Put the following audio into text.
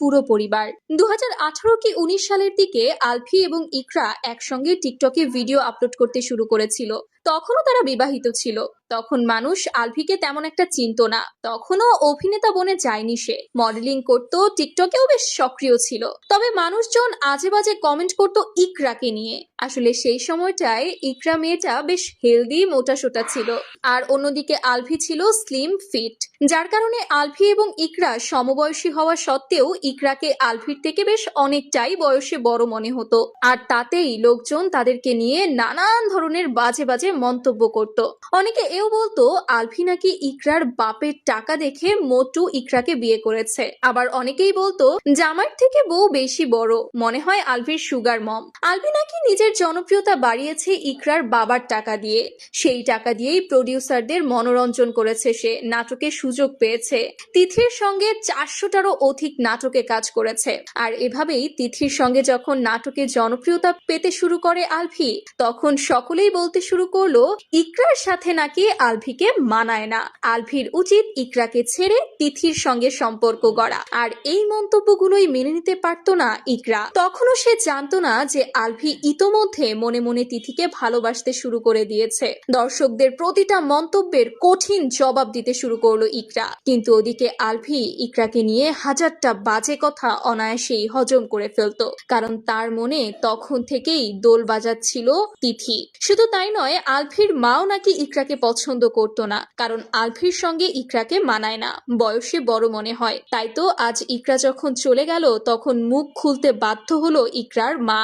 পুরো পরিবার। 2018 কি 19 সালের দিকে আলফি এবং ইকরা একসঙ্গে টিকটকে ভিডিও আপলোড করতে শুরু করেছিল। তখনও তারা বিবাহিত ছিল। তখন মানুষ আলফিকে তেমন একটা চিনতো না। তখনও অভিনেতা বনে যায়নি সে। মডেলিং করতো, টিকটকেও বেশ সক্রিয় ছিল। তবে মানুষজন আজে বাজে কমেন্ট করতো ইকরাকে নিয়ে। আসলে সেই সময়টায় ইকরা মেয়েটা বেশ হেলদি মোটাসোটা ছিল। আর অন্যদিকে আলফি ছিল স্লিম ফিট, যার কারণে আলফি এবং ইকরা সমবয়সী হওয়া সত্ত্বেও ইকরাকে আলফির থেকে বেশ অনেকটাই বয়সে বড় মনে হতো। আর তাতেই লোকজন তাদেরকে নিয়ে নানান ধরনের বাজে বাজে মন্তব্য করত। অনেকে এও বলতো আলফি নাকি ইকরার বাপের টাকা দেখে মোটু ইকরাকে বিয়ে করেছে। আবার অনেকেই বলতো জামাইয়ের থেকে বউ বেশি বড়, মনে হয় আলফির সুগার মম। আলফি নাকি নিজের জনপ্রিয়তা বাড়িয়েছে ইকরার বাবার টাকা দিয়ে। সেই টাকা দিয়েই প্রডিউসারদের মনোরঞ্জন করেছে সে, নাটকে সুযোগ পেয়েছে। তিথির সঙ্গে 400টারও অধিক নাটকে কাজ করেছে। আর এভাবেই তিথির সঙ্গে যখন নাটকে জনপ্রিয়তা পেতে শুরু করে আলফি, তখন সকলেই বলতে শুরু করলো ইকরার সাথে নাকি আলফিকে মানায় না, আলফির উচিত ইকরাকে ছেড়ে তিথির সঙ্গে সম্পর্ক গড়া। আর এই মন্তব্যগুলোই মেনে নিতে পারতো না ইকরা। তখনও সে জানতো না যে আলফি ইতোমধ্যে মনে মনে তিথিকে ভালোবাসতে শুরু করে দিয়েছে। দর্শকদের প্রতিটা মন্তব্যের কঠিন জবাব দিতে শুরু করলো ইকরা। কিন্তু ওদিকে আলফি ইকরাকে নিয়ে হাজারটা বাজে কথা অনায়াসেই হজম করে ফেলতো, কারণ তার মনে তখন থেকেই দোল বাজাচ্ছিল তিথি। শুধু তাই নয়, আলফির মাও নাকি ইকরাকে পছন্দ করতো না, কারণ আলফির সঙ্গে ইকরাকে মানায় না, বয়সে বড় মনে হয়। তাই তো আজ ইকরা যখন চলে গেল তখন মুখ খুলতে বাধ্য হলো ইকরার মা।